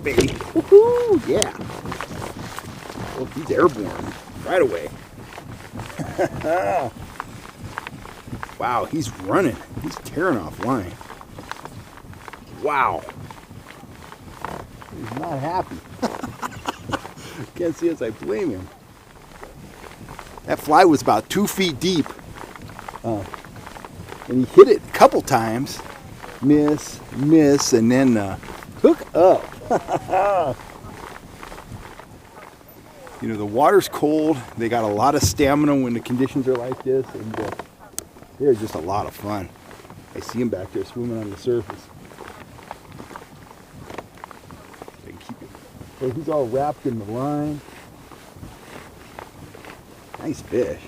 baby. Woohoo! Yeah. Oh, he's airborne right away. Wow, he's running. He's tearing off line. Wow. He's not happy. Can't see as I blame him. That fly was about 2 feet deep. And he hit it a couple times. Miss, and then hook up. You know, the water's cold. They got a lot of stamina when the conditions are like this. And they're just a lot of fun. I see him back there swimming on the surface. So he's all wrapped in the line. Nice fish.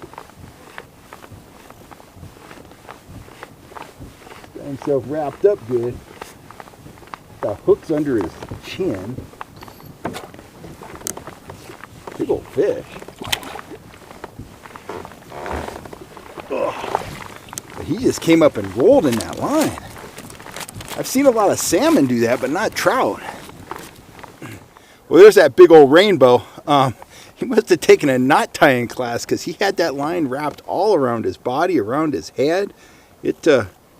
Got himself wrapped up good. The hook's under his chin. Big old fish. Ugh. But he just came up and rolled in that line. I've seen a lot of salmon do that, but not trout. Well, there's that big old rainbow. He must have taken a knot tying class because he had that line wrapped all around his body, around his head. It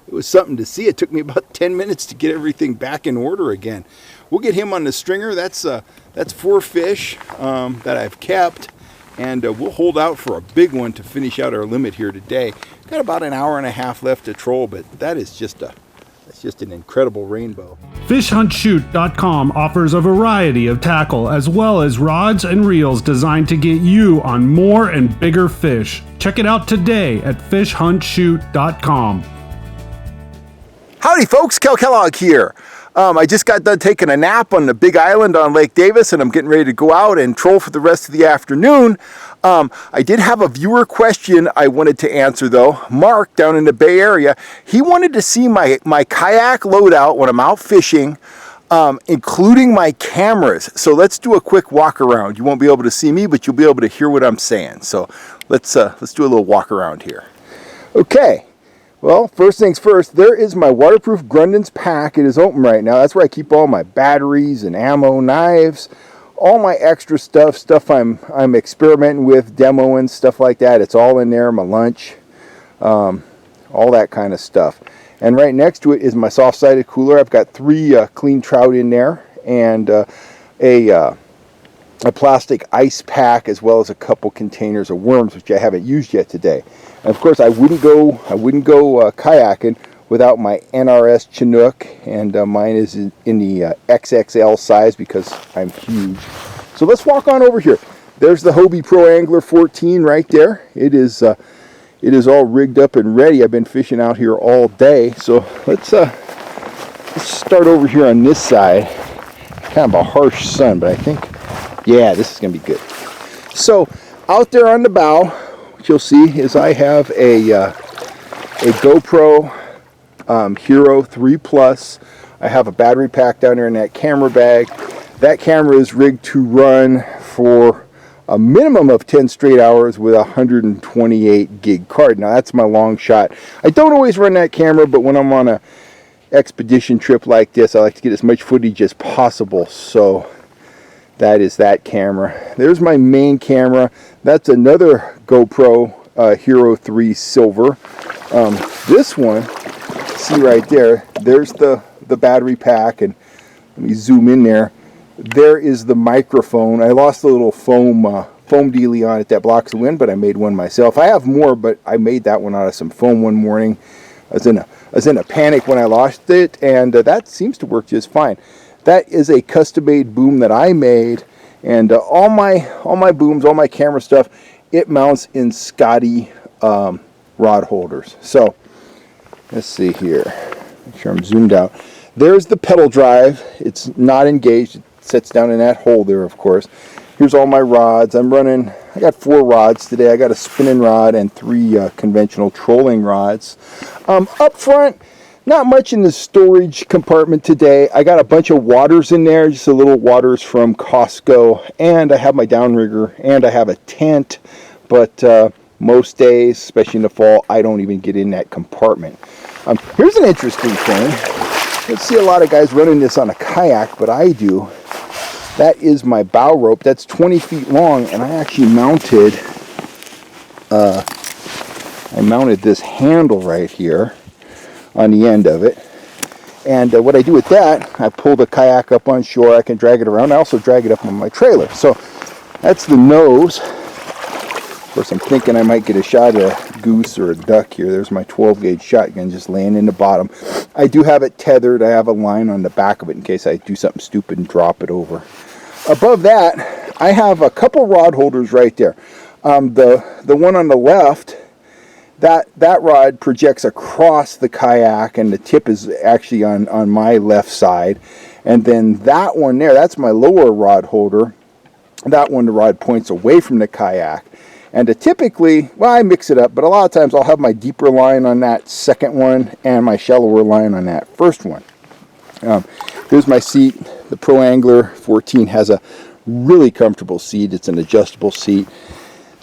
was something to see. It took me about 10 minutes to get everything back in order again. We'll get him on the stringer. That's 4 fish that I've kept, and we'll hold out for a big one to finish out our limit here today. Got about an hour and a half left to troll, but that is just an incredible rainbow. FishHuntShoot.com offers a variety of tackle as well as rods and reels designed to get you on more and bigger fish. Check it out today at FishHuntShoot.com. Howdy folks, Kel Kellogg here. I just got done taking a nap on the big island on Lake Davis, and I'm getting ready to go out and troll for the rest of the afternoon. I did have a viewer question I wanted to answer though. Mark down in the Bay Area, he wanted to see my kayak loadout when I'm out fishing, including my cameras. So let's do a quick walk around. You won't be able to see me, but you'll be able to hear what I'm saying. So let's do a little walk around here. Okay. Well, first things first, there is my waterproof Grundens pack. It is open right now. That's where I keep all my batteries and ammo, knives, all my extra stuff I'm experimenting with, demoing, stuff like that. It's all in there, my lunch, all that kind of stuff. And right next to it is my soft-sided cooler. I've got 3 clean trout in there, and a plastic ice pack, as well as a couple containers of worms, which I haven't used yet today. And of course, I wouldn't go kayaking without my NRS Chinook, and mine is in the XXL size because I'm huge. So let's walk on over here. There's the Hobie Pro Angler 14 right there. It is all rigged up and ready. I've been fishing out here all day. So let's start over here on this side. Kind of a harsh sun, but I think, yeah, this is gonna be good. So out there on the bow, what you'll see is I have a GoPro Hero 3 Plus. I have a battery pack down there in that camera bag. That camera is rigged to run for a minimum of 10 straight hours with a 128 gig card. Now that's my long shot. I don't always run that camera, but when I'm on a expedition trip like this, I like to get as much footage as possible. So that is that camera. There's my main camera. That's another GoPro Hero 3 Silver. This one, see right there, there's the battery pack, and let me zoom in there. There is the microphone. I lost the little foam dealie on it that blocks the wind, but I made one myself. I have more, but I made that one out of some foam one morning. I was in a panic when I lost it, and that seems to work just fine. That is a custom-made boom that I made, and all my booms, all my camera stuff, it mounts in Scotty rod holders. So let's see here. Make sure I'm zoomed out. There's the pedal drive. It's not engaged. It sits down in that hole there, of course. Here's all my rods. I got 4 rods today. I got a spinning rod and 3 conventional trolling rods. Up front, not much in the storage compartment today. I got a bunch of waters in there, just a little waters from Costco, and I have my downrigger, and I have a tent, but most days, especially in the fall, I don't even get in that compartment. Here's an interesting thing. Let's see a lot of guys running this on a kayak, but I do. That is my bow rope. That's 20 feet long, and I actually mounted this handle right here on the end of it. And what I do with that, I pull the kayak up on shore, I can drag it around. I also drag it up on my trailer. So that's the nose. Of course, I'm thinking I might get a shot at a goose or a duck here. There's my 12 gauge shotgun just laying in the bottom. I do have it tethered. I have a line on the back of it in case I do something stupid and drop it over. Above that, I have a couple rod holders right there. The one on the left, that rod projects across the kayak, and the tip is actually on my left side. And then that one there, that's my lower rod holder. That one, the rod points away from the kayak. And typically, well, I mix it up, but a lot of times I'll have my deeper line on that second one and my shallower line on that first one. Here's my seat. The Pro Angler 14 has a really comfortable seat. It's an adjustable seat.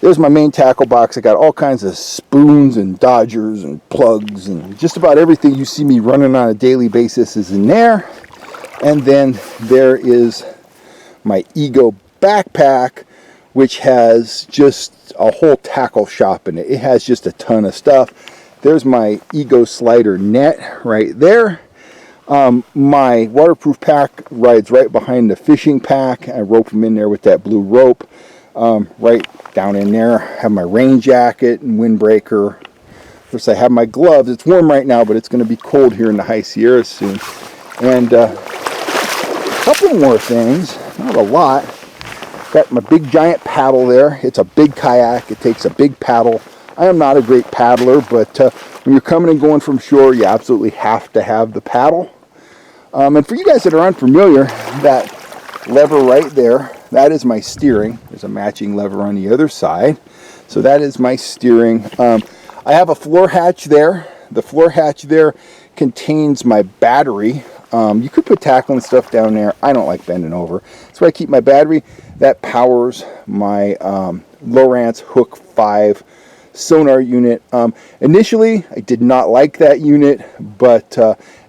There's my main tackle box. I got all kinds of spoons and dodgers and plugs, and just about everything you see me running on a daily basis is in there. And then there is my Ego backpack, which has just a whole tackle shop in it. It has just a ton of stuff. There's my Ego slider net right there. My waterproof pack rides right behind the fishing pack. I rope them in there with that blue rope. Right down in there, I have my rain jacket and windbreaker. Of course, I have my gloves. It's warm right now, but it's going to be cold here in the high Sierras soon. And a couple more things, not a lot. Got my big giant paddle there. It's a big kayak. It takes a big paddle. I am not a great paddler, but when you're coming and going from shore, you absolutely have to have the paddle. And for you guys that are unfamiliar, that lever right there, that is my steering. There's a matching lever on the other side. So that is my steering. I have a floor hatch there. The floor hatch there contains my battery. You could put tackle and stuff down there. I don't like bending over. That's where I keep my battery. That powers my Lowrance Hook 5 sonar unit. Initially, I did not like that unit, but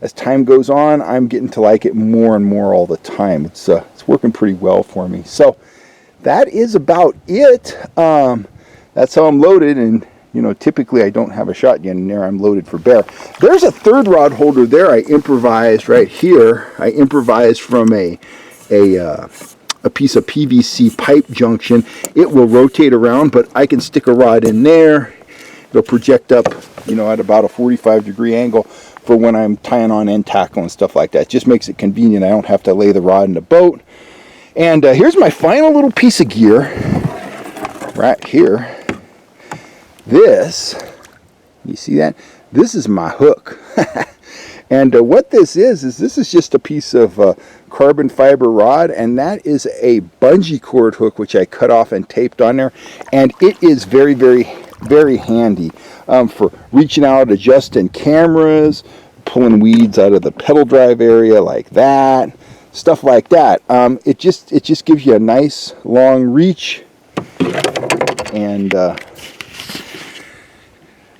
as time goes on, I'm getting to like it more and more all the time. It's working pretty well for me. So that is about it. That's how I'm loaded, and typically I don't have a shotgun in there. I'm loaded for bear. There's a third rod holder there I improvised right here. I improvised from a piece of PVC pipe junction. It will rotate around, but I can stick a rod in there. It'll project up, at about a 45-degree angle for when I'm tying on end tackle and stuff like that. It just makes it convenient. I don't have to lay the rod in the boat. And here's my final little piece of gear right here. This, you see that? This is my hook. And what this is just a piece of carbon fiber rod, and that is a bungee cord hook which I cut off and taped on there, and it is very, very, very handy for reaching out, adjusting cameras, pulling weeds out of the pedal drive area like that, stuff like that. It just gives you a nice long reach, and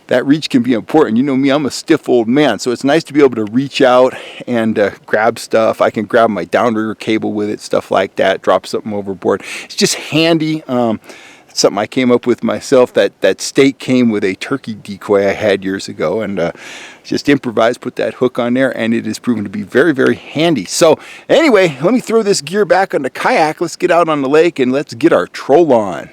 that reach can be important. You know me, I'm a stiff old man, so it's nice to be able to reach out and grab stuff. I can grab my downrigger cable with it, stuff like that, drop something overboard. It's just handy. It's something I came up with myself. That stake came with a turkey decoy I had years ago, and just improvised, put that hook on there, and it has proven to be very, very handy. So anyway, let me throw this gear back on the kayak. Let's get out on the lake and let's get our troll on.